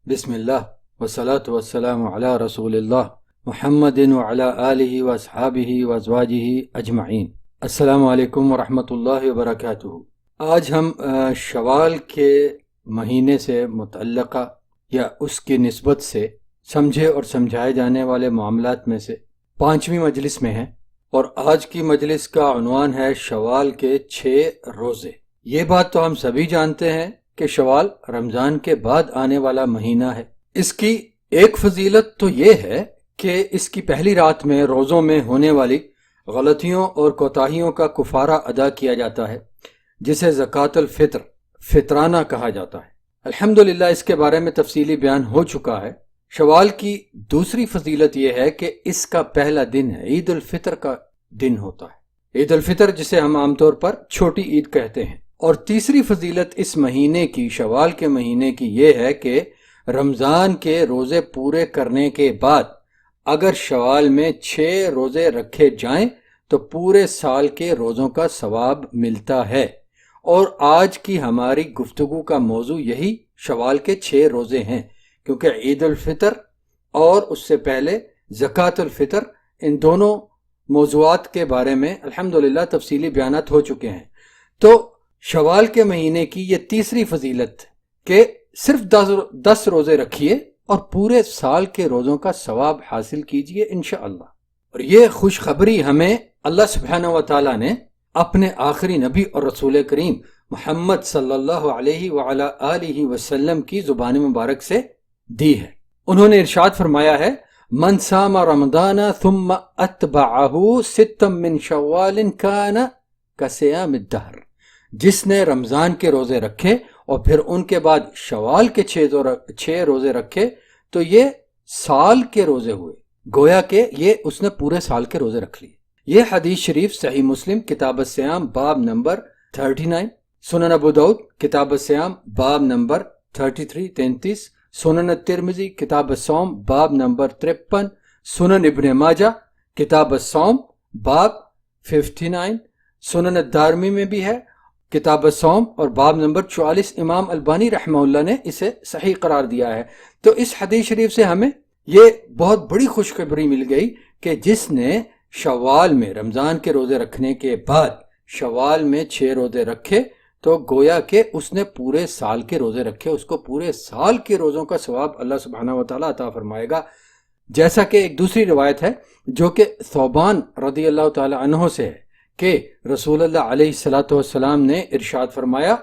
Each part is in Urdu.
بسم اللہ والصلاة والسلام علی رسول اللہ محمد وعلی آلہ واصحابہ وازواجہ اجمعین۔ السلام علیکم ورحمۃ اللہ وبرکاتہ۔ آج ہم شوال کے مہینے سے متعلقہ یا اس کی نسبت سے سمجھے اور سمجھائے جانے والے معاملات میں سے 5ویں مجلس میں ہیں، اور آج کی مجلس کا عنوان ہے شوال کے 6 روزے۔ یہ بات تو ہم سبھی جانتے ہیں کہ شوال رمضان کے بعد آنے والا مہینہ ہے۔ اس کی ایک فضیلت تو یہ ہے کہ اس کی پہلی رات میں روزوں میں ہونے والی غلطیوں اور کوتاہیوں کا کفارہ ادا کیا جاتا ہے، جسے زکوٰۃ الفطر فطرانہ کہا جاتا ہے۔ الحمدللہ اس کے بارے میں تفصیلی بیان ہو چکا ہے۔ شوال کی دوسری فضیلت یہ ہے کہ اس کا پہلا دن عید الفطر کا دن ہوتا ہے، عید الفطر جسے ہم عام طور پر چھوٹی عید کہتے ہیں۔ اور تیسری فضیلت اس مہینے کی، شوال کے مہینے کی، یہ ہے کہ رمضان کے روزے پورے کرنے کے بعد اگر شوال میں 6 روزے رکھے جائیں تو پورے سال کے روزوں کا ثواب ملتا ہے۔ اور آج کی ہماری گفتگو کا موضوع یہی شوال کے 6 روزے ہیں، کیونکہ عید الفطر اور اس سے پہلے زکوٰۃ الفطر، ان دونوں موضوعات کے بارے میں الحمدللہ تفصیلی بیانات ہو چکے ہیں۔ تو شوال کے مہینے کی یہ تیسری فضیلت کہ صرف 10 روزے رکھیے اور پورے سال کے روزوں کا ثواب حاصل کیجئے انشاءاللہ۔ اور یہ خوشخبری ہمیں اللہ سبحانہ و تعالیٰ نے اپنے آخری نبی اور رسول کریم محمد صلی اللہ علیہ وعلی آلہ وسلم کی زبان مبارک سے دی ہے۔ انہوں نے ارشاد فرمایا ہے، من صام رمضان ثم اتبعہ 6 من شوال کان کصیام الدہر۔ جس نے رمضان کے روزے رکھے اور پھر ان کے بعد شوال کے 6 روزے رکھے تو یہ سال کے روزے ہوئے، گویا کہ یہ اس نے پورے سال کے روزے رکھ لیے۔ یہ حدیث شریف صحیح مسلم کتاب الصیام باب نمبر 39، سنن ابو داؤد کتاب الصیام باب نمبر 33 سنن الترمذی کتاب الصوم باب نمبر 53، سنن ابن ماجہ کتاب الصوم باب 59، سنن الدارمی میں بھی ہے کتاب الصوم اور باب نمبر 44۔ امام البانی رحمہ اللہ نے اسے صحیح قرار دیا ہے۔ تو اس حدیث شریف سے ہمیں یہ بہت بڑی خوشخبری مل گئی کہ جس نے شوال میں رمضان کے روزے رکھنے کے بعد شوال میں 6 روزے رکھے تو گویا کہ اس نے پورے سال کے روزے رکھے، اس کو پورے سال کے روزوں کا ثواب اللہ سبحانہ و تعالیٰ عطا فرمائے گا۔ جیسا کہ ایک دوسری روایت ہے جو کہ ثوبان رضی اللہ تعالی عنہ سے ہے کہ رسول اللہ علیہ السلام نے ارشاد فرمایا،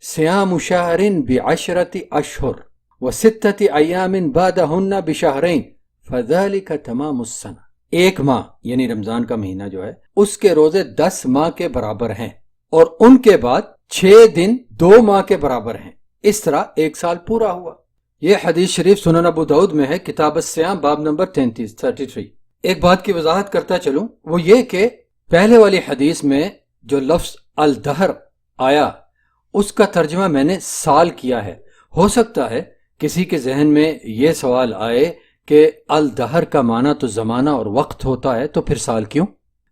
صیام شہر ب10 اشہر و6 ایام بعدہن بشہرین فذلک تمام السنہ۔ 1 ماہ یعنی رمضان کا مہینہ جو ہے اس کے روزے 10 ماہ کے برابر ہیں، اور ان کے بعد 6 دن 2 ماہ کے برابر ہیں، اس طرح 1 سال پورا ہوا۔ یہ حدیث شریف سنن ابو داؤد میں ہے کتاب الصیام باب نمبر 33۔ ایک بات کی وضاحت کرتا چلوں، وہ یہ کہ پہلے والی حدیث میں جو لفظ الدہر آیا اس کا ترجمہ میں نے سال کیا ہے۔ ہو سکتا ہے کسی کے ذہن میں یہ سوال آئے کہ الدہر کا معنی تو زمانہ اور وقت ہوتا ہے تو پھر سال کیوں؟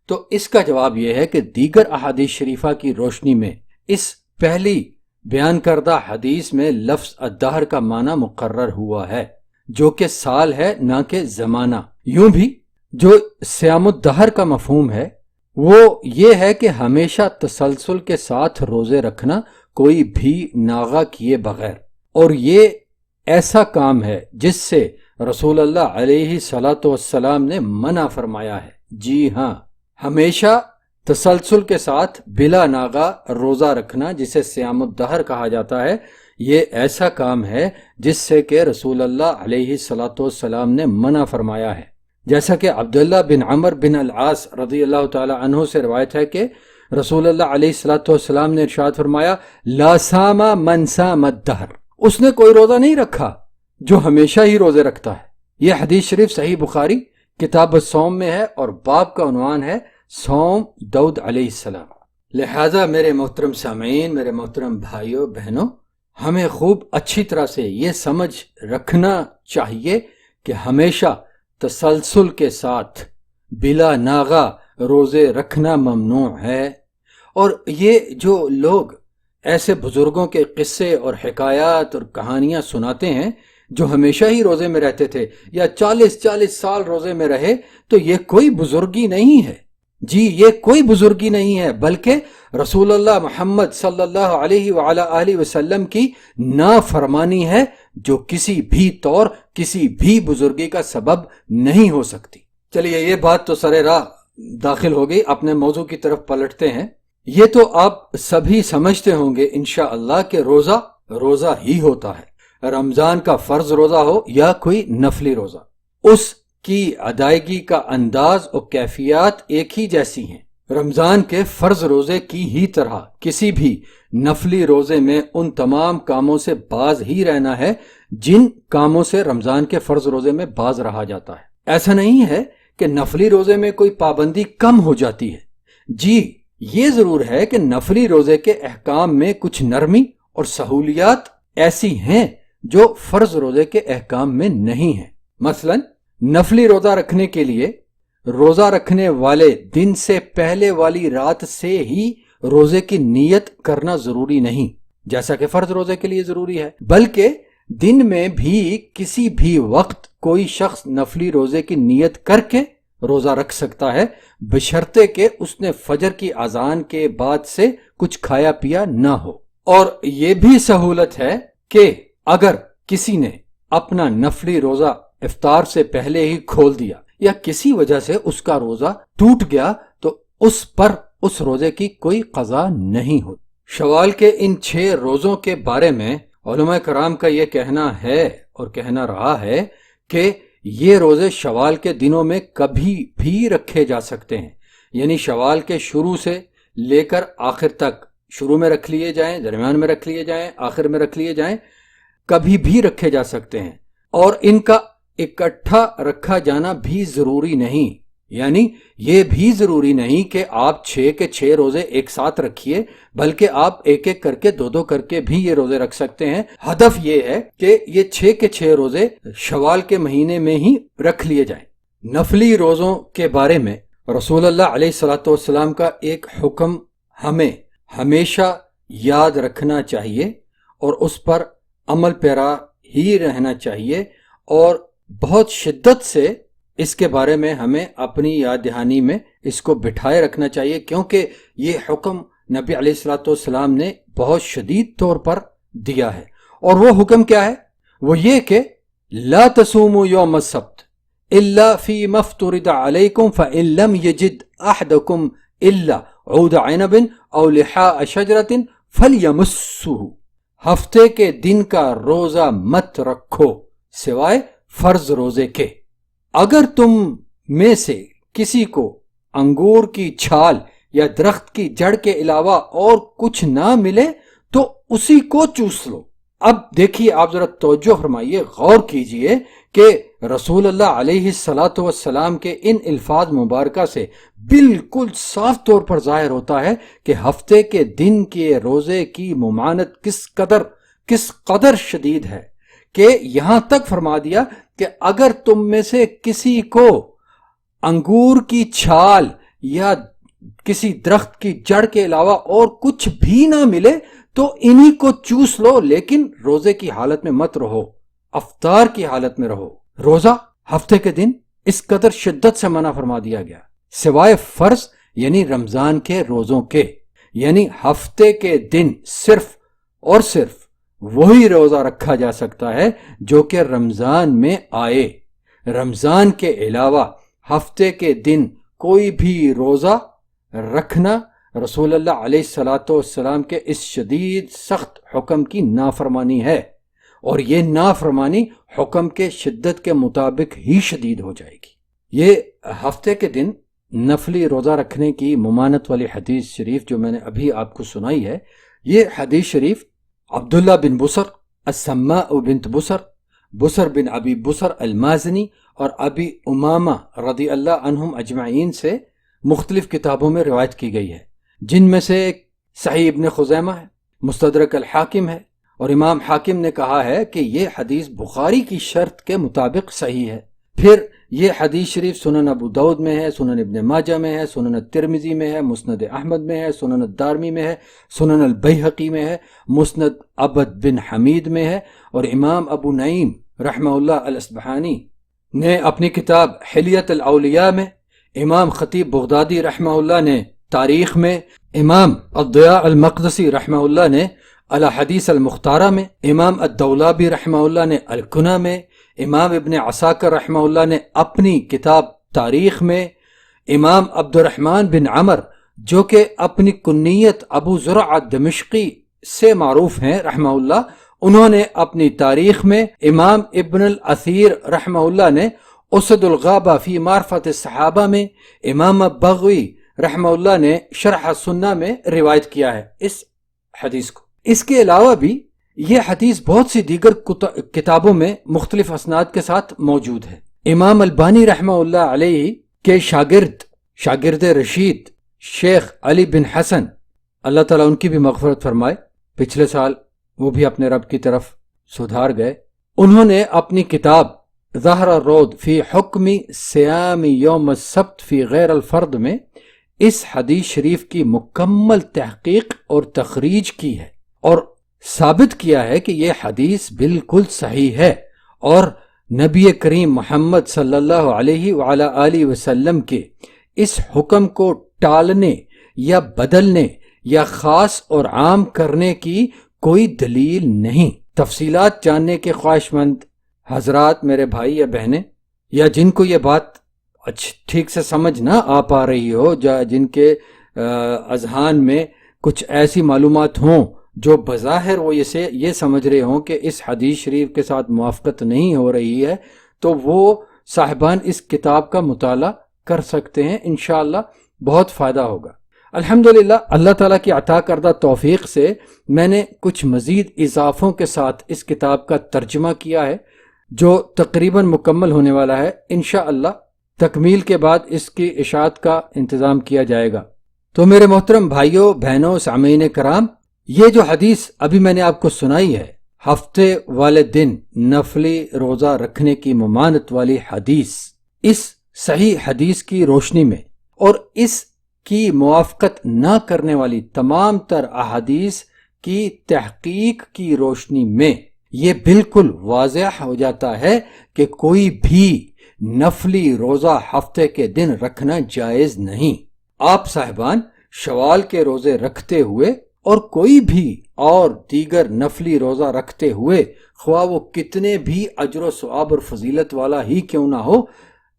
تو اس کا جواب یہ ہے کہ دیگر احادیث شریفہ کی روشنی میں اس پہلی بیان کردہ حدیث میں لفظ الدہر کا معنی مقرر ہوا ہے، جو کہ سال ہے نہ کہ زمانہ۔ یوں بھی جو صیام الدہر کا مفہوم ہے وہ یہ ہے کہ ہمیشہ تسلسل کے ساتھ روزے رکھنا کوئی بھی ناغہ کیے بغیر، اور یہ ایسا کام ہے جس سے رسول اللہ علیہ السلام نے منع فرمایا ہے۔ جی ہاں، ہمیشہ تسلسل کے ساتھ بلا ناغہ روزہ رکھنا جسے صیام الدہر کہا جاتا ہے، یہ ایسا کام ہے جس سے کہ رسول اللہ علیہ السلام نے منع فرمایا ہے۔ جیسا کہ عبداللہ بن عمر بن العاص رضی اللہ تعالی عنہ سے روایت ہے کہ رسول اللہ علیہ السلام نے ارشاد فرمایا، لا صام من صام الدہر۔ اس نے کوئی روزہ نہیں رکھا جو ہمیشہ ہی روزے رکھتا ہے۔ یہ حدیث شریف صحیح بخاری کتاب الصوم میں ہے اور باب کا عنوان ہے صوم داؤد علیہ السلام۔ لہٰذا میرے محترم سامعین، میرے محترم بھائیوں بہنوں، ہمیں خوب اچھی طرح سے یہ سمجھ رکھنا چاہیے کہ ہمیشہ تسلسل کے ساتھ بلا ناغہ روزے رکھنا ممنوع ہے۔ اور یہ جو لوگ ایسے بزرگوں کے قصے اور حکایات اور کہانیاں سناتے ہیں جو ہمیشہ ہی روزے میں رہتے تھے یا 40 سال روزے میں رہے تو یہ کوئی بزرگی نہیں ہے. جی یہ کوئی بزرگی نہیں ہے، بلکہ رسول اللہ محمد صلی اللہ علیہ وعلی آلہ وسلم کی نافرمانی ہے، جو کسی بھی طور کسی بھی بزرگی کا سبب نہیں ہو سکتی. چلیے یہ بات تو سر راہ داخل ہو گئی، اپنے موضوع کی طرف پلٹتے ہیں. یہ تو آپ سبھی سمجھتے ہوں گے انشاءاللہ کہ روزہ ہی ہوتا ہے، رمضان کا فرض روزہ ہو یا کوئی نفلی روزہ، اس کی ادائیگی کا انداز اور کیفیات ایک ہی جیسی ہیں. رمضان کے فرض روزے کی ہی طرح کسی بھی نفلی روزے میں ان تمام کاموں سے باز ہی رہنا ہے جن کاموں سے رمضان کے فرض روزے میں باز رہا جاتا ہے. ایسا نہیں ہے کہ نفلی روزے میں کوئی پابندی کم ہو جاتی ہے. جی یہ ضرور ہے کہ نفلی روزے کے احکام میں کچھ نرمی اور سہولیات ایسی ہیں جو فرض روزے کے احکام میں نہیں ہیں. مثلا نفلی روزہ رکھنے کے لیے روزہ رکھنے والے دن سے پہلے والی رات سے ہی روزے کی نیت کرنا ضروری نہیں، جیسا کہ فرض روزے کے لیے ضروری ہے، بلکہ دن میں بھی کسی بھی وقت کوئی شخص نفلی روزے کی نیت کر کے روزہ رکھ سکتا ہے، بشرطے کہ اس نے فجر کی اذان کے بعد سے کچھ کھایا پیا نہ ہو. اور یہ بھی سہولت ہے کہ اگر کسی نے اپنا نفلی روزہ افطار سے پہلے ہی کھول دیا یا کسی وجہ سے اس کا روزہ ٹوٹ گیا تو اس پر اس روزے کی کوئی قضا نہیں ہوتی. شوال کے ان 6 روزوں کے بارے میں علماء کرام کا یہ کہنا ہے اور کہنا رہا ہے کہ یہ روزے شوال کے دنوں میں کبھی بھی رکھے جا سکتے ہیں، یعنی شوال کے شروع سے لے کر آخر تک، شروع میں رکھ لیے جائیں، درمیان میں رکھ لیے جائیں، آخر میں رکھ لیے جائیں، کبھی بھی رکھے جا سکتے ہیں. اور ان کا اکٹھا رکھا جانا بھی ضروری نہیں، یعنی یہ بھی ضروری نہیں کہ آپ 6 کے 6 روزے ایک ساتھ رکھیے، بلکہ آپ ایک ایک کر کے 2 کر کے بھی یہ روزے رکھ سکتے ہیں. ہدف یہ ہے کہ یہ 6 کے 6 روزے شوال کے مہینے میں ہی رکھ لیے جائیں. نفلی روزوں کے بارے میں رسول اللہ علیہ السلام کا ایک حکم ہمیں ہمیشہ یاد رکھنا چاہیے اور اس پر عمل پیرا ہی رہنا چاہیے، اور بہت شدت سے اس کے بارے میں ہمیں اپنی یاد دہانی میں اس کو بٹھائے رکھنا چاہیے، کیونکہ یہ حکم نبی علیہ السلام نے بہت شدید طور پر دیا ہے. اور وہ حکم کیا ہے؟ وہ یہ کہ لا تصوموا یوم السبت الا فیما افترض علیکم فإن لم یجد احدکم الا عود عنب او لحاء شجرۃ فلیمسہ. ہفتے کے دن کا روزہ مت رکھو سوائے فرض روزے کے. اگر تم میں سے کسی کو انگور کی چھال یا درخت کی جڑ کے علاوہ اور کچھ نہ ملے تو اسی کو چوس لو. اب دیکھیے، آپ ذرا توجہ فرمائیے، غور کیجئے کہ رسول اللہ علیہ السلام کے ان الفاظ مبارکہ سے بالکل صاف طور پر ظاہر ہوتا ہے کہ ہفتے کے دن کے روزے کی ممانت کس قدر شدید ہے، کہ یہاں تک فرما دیا کہ اگر تم میں سے کسی کو انگور کی چھال یا کسی درخت کی جڑ کے علاوہ اور کچھ بھی نہ ملے تو انہی کو چوس لو، لیکن روزے کی حالت میں مت رہو، افطار کی حالت میں رہو. روزہ ہفتے کے دن اس قدر شدت سے منع فرما دیا گیا، سوائے فرض یعنی رمضان کے روزوں کے، یعنی ہفتے کے دن صرف اور صرف وہی روزہ رکھا جا سکتا ہے جو کہ رمضان میں آئے. رمضان کے علاوہ ہفتے کے دن کوئی بھی روزہ رکھنا رسول اللہ علیہ السلام کے اس شدید سخت حکم کی نافرمانی ہے، اور یہ نافرمانی حکم کے شدت کے مطابق ہی شدید ہو جائے گی. یہ ہفتے کے دن نفلی روزہ رکھنے کی ممانت والی حدیث شریف جو میں نے ابھی آپ کو سنائی ہے، یہ حدیث شریف عبداللہ بن بسر، السماء بنت بسر بن ابی بسر المازنی اور ابی امامہ رضی اللہ عنہم اجمعین سے مختلف کتابوں میں روایت کی گئی ہے، جن میں سے ایک صحیح ابن خزیمہ ہے، مستدرک الحاکم ہے، اور امام حاکم نے کہا ہے کہ یہ حدیث بخاری کی شرط کے مطابق صحیح ہے. پھر یہ حدیث شریف سنن ابو داؤد میں ہے، سنن ابن ماجہ میں ہے، سنن الترمذی میں ہے، مسند احمد میں ہے، سنن الدارمی میں ہے، سنن البیہقی میں ہے، مسند عبد بن حمید میں ہے، اور امام ابو نعیم رحمہ اللہ الاصبہانی نے اپنی کتاب حلیت الاولیاء میں، امام خطیب بغدادی رحمہ اللہ نے تاریخ میں، امام الضیاء المقدسی رحمہ اللہ نے الاحادیث المختارہ میں، امام الدولابی رحمہ اللہ نے الکنہ میں، امام ابن عساکر رحمہ اللہ نے اپنی کتاب تاریخ میں، امام عبد الرحمن بن عمر جو کہ اپنی کنیت ابو زرع دمشقی سے معروف ہیں رحمہ اللہ، انہوں نے اپنی تاریخ میں، امام ابن الاثیر رحمہ اللہ نے اسد الغابہ فی معرفت الصحابہ میں، امام بغوی رحمہ اللہ نے شرح سنہ میں روایت کیا ہے اس حدیث کو۔ اس کے علاوہ بھی یہ حدیث بہت سی دیگر کتابوں میں مختلف اسناد کے ساتھ موجود ہے۔ امام البانی رحمہ اللہ علیہ کے شاگرد رشید شیخ علی بن حسن، اللہ تعالیٰ ان کی بھی مغفرت فرمائے، پچھلے سال وہ بھی اپنے رب کی طرف سدھار گئے، انہوں نے اپنی کتاب ظہر الرود فی حکم صیام یوم السبت فی غیر الفرد میں اس حدیث شریف کی مکمل تحقیق اور تخریج کی ہے اور ثابت کیا ہے کہ یہ حدیث بالکل صحیح ہے اور نبی کریم محمد صلی اللہ علیہ وعلی آلہ وسلم کے اس حکم کو ٹالنے یا بدلنے یا خاص اور عام کرنے کی کوئی دلیل نہیں۔ تفصیلات جاننے کے خواہش مند حضرات، میرے بھائی یا بہنیں، یا جن کو یہ بات ٹھیک سے سمجھ نہ آ پا رہی ہو، جن کے اذہان میں کچھ ایسی معلومات ہوں جو بظاہر وہ یہ سمجھ رہے ہوں کہ اس حدیث شریف کے ساتھ موافقت نہیں ہو رہی ہے، تو وہ صاحبان اس کتاب کا مطالعہ کر سکتے ہیں، انشاءاللہ بہت فائدہ ہوگا۔ الحمدللہ اللہ تعالیٰ کی عطا کردہ توفیق سے میں نے کچھ مزید اضافوں کے ساتھ اس کتاب کا ترجمہ کیا ہے جو تقریباً مکمل ہونے والا ہے، انشاءاللہ تکمیل کے بعد اس کی اشاعت کا انتظام کیا جائے گا۔ تو میرے محترم بھائیوں، بہنوں، سامعین کرام، یہ جو حدیث ابھی میں نے آپ کو سنائی ہے، ہفتے والے دن نفلی روزہ رکھنے کی ممانت والی حدیث، اس صحیح حدیث کی روشنی میں اور اس کی موافقت نہ کرنے والی تمام تر احادیث کی تحقیق کی روشنی میں یہ بالکل واضح ہو جاتا ہے کہ کوئی بھی نفلی روزہ ہفتے کے دن رکھنا جائز نہیں۔ آپ صاحبان شوال کے روزے رکھتے ہوئے اور کوئی بھی اور دیگر نفلی روزہ رکھتے ہوئے، خواہ وہ کتنے بھی اجر و ثواب اور فضیلت والا ہی کیوں نہ ہو،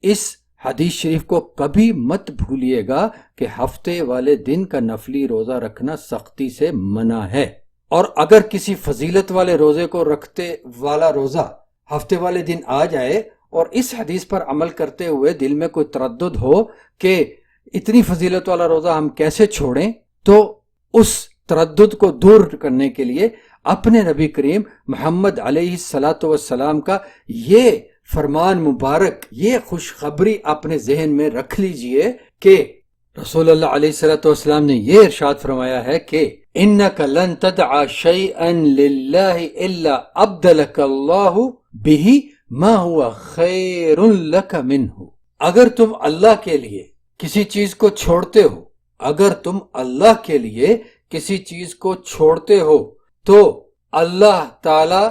اس حدیث شریف کو کبھی مت بھولیے گا کہ ہفتے والے دن کا نفلی روزہ رکھنا سختی سے منع ہے، اور اگر کسی فضیلت والے روزے کو رکھتے والا روزہ ہفتے والے دن آ جائے اور اس حدیث پر عمل کرتے ہوئے دل میں کوئی تردد ہو کہ اتنی فضیلت والا روزہ ہم کیسے چھوڑیں، تو اس تردد کو دور کرنے کے لیے اپنے نبی کریم محمد علیہ السلام کا یہ فرمان مبارک، یہ خوشخبری اپنے ذہن میں رکھ لیجئے کہ رسول اللہ علیہ السلام نے یہ ارشاد فرمایا ہے کہ اِنَّكَ لَن تَدْعَ شَيْئًا لِلَّهِ إِلَّا أَبْدَلَكَ اللَّهُ بِهِ مَا هُوَ خَيْرٌ لَكَ مِنْهُ۔ اگر تم اللہ کے لیے کسی چیز کو چھوڑتے ہو، اگر تم اللہ کے لیے کسی چیز کو چھوڑتے ہو تو اللہ تعالی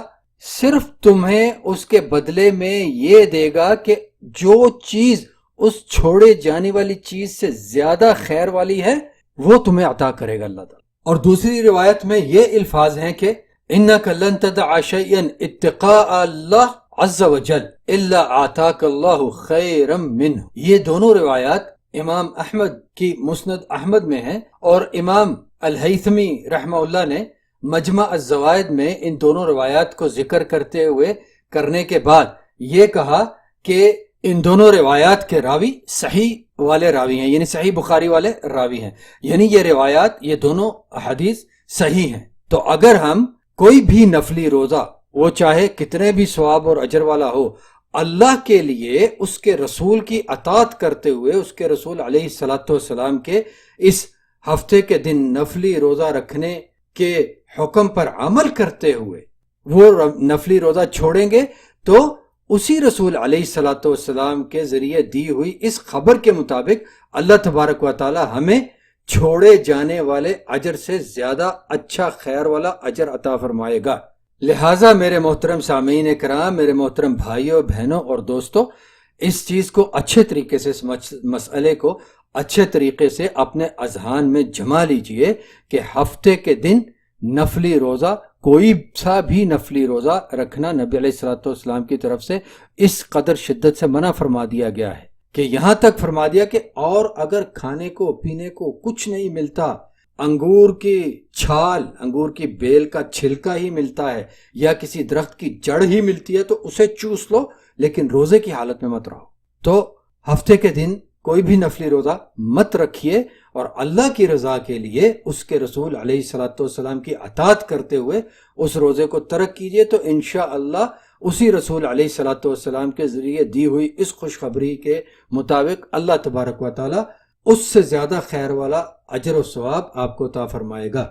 صرف تمہیں اس کے بدلے میں یہ دے گا کہ جو چیز اس چھوڑے جانے والی چیز سے زیادہ خیر والی ہے وہ تمہیں عطا کرے گا اللہ تعالی۔ اور دوسری روایت میں یہ الفاظ ہیں کہ اِنَّكَ لَن تَدْعَ شَيْئًا اتِّقَاءَ اللَّهِ عَزَّ وَجَلَّ إِلَّا أَعْطَاكَ اللَّهُ خَيْرًا مِّنْهُ۔ یہ دونوں روایات امام احمد کی مسند احمد میں ہیں، اور امام الہیثمی رحمہ اللہ نے مجمع الزوائد میں ان دونوں روایات کو ذکر کرنے کے بعد یہ کہا کہ ان دونوں روایات کے راوی صحیح والے راوی ہیں، یعنی صحیح بخاری والے راوی ہیں، یعنی یہ روایات، یہ دونوں احادیث صحیح ہیں۔ تو اگر ہم کوئی بھی نفلی روزہ، وہ چاہے کتنے بھی ثواب اور اجر والا ہو، اللہ کے لیے اس کے رسول کی اطاعت کرتے ہوئے، اس کے رسول علیہ السلام کے اس ہفتے کے دن نفلی روزہ رکھنے کے حکم پر عمل کرتے ہوئے وہ نفلی روزہ چھوڑیں گے، تو اسی رسول علیہ السلام کے ذریعے دی ہوئی اس خبر کے مطابق اللہ تبارک و تعالی ہمیں چھوڑے جانے والے اجر سے زیادہ اچھا خیر والا اجر عطا فرمائے گا۔ لہٰذا میرے محترم سامعین کرام، میرے محترم بھائیوں بہنوں اور دوستوں، اس چیز کو اچھے طریقے سے، اس مسئلے کو اچھے طریقے سے اپنے اذہان میں جما لیجئے کہ ہفتے کے دن نفلی روزہ، کوئی سا بھی نفلی روزہ رکھنا نبی علیہ الصلوۃ والسلام کی طرف سے اس قدر شدت سے منع فرما دیا گیا ہے کہ یہاں تک فرما دیا کہ اور اگر کھانے کو پینے کو کچھ نہیں ملتا، انگور کی چھال، انگور کی بیل کا چھلکا ہی ملتا ہے یا کسی درخت کی جڑ ہی ملتی ہے تو اسے چوس لو، لیکن روزے کی حالت میں مت رہو۔ تو ہفتے کے دن کوئی بھی نفلی روزہ مت رکھیے، اور اللہ کی رضا کے لیے اس کے رسول علیہ الصلوۃ والسلام کی اطاعت کرتے ہوئے اس روزے کو ترک کیجیے، تو انشاءاللہ اسی رسول علیہ الصلوۃ والسلام کے ذریعے دی ہوئی اس خوشخبری کے مطابق اللہ تبارک و تعالی اس سے زیادہ خیر والا اجر و ثواب آپ کو عطا فرمائے گا۔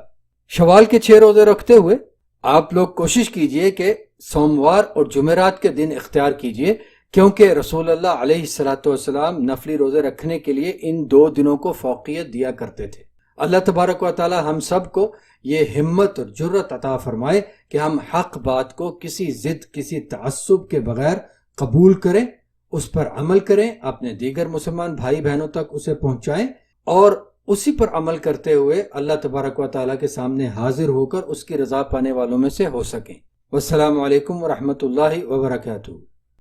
شوال کے 6 روزے رکھتے ہوئے آپ لوگ کوشش کیجئے کہ سوموار اور جمعرات کے دن اختیار کیجئے، کیونکہ رسول اللہ علیہ الصلوۃ والسلام نفلی روزے رکھنے کے لیے ان 2 دنوں کو فوقیت دیا کرتے تھے۔ اللہ تبارک و تعالی ہم سب کو یہ ہمت اور جرت عطا فرمائے کہ ہم حق بات کو کسی ضد، کسی تعصب کے بغیر قبول کریں، اس پر عمل کریں، اپنے دیگر مسلمان بھائی بہنوں تک اسے پہنچائیں، اور اسی پر عمل کرتے ہوئے اللہ تبارک و تعالیٰ کے سامنے حاضر ہو کر اس کی رضا پانے والوں میں سے ہو سکیں۔ والسلام علیکم ورحمۃ اللہ وبرکاتہ۔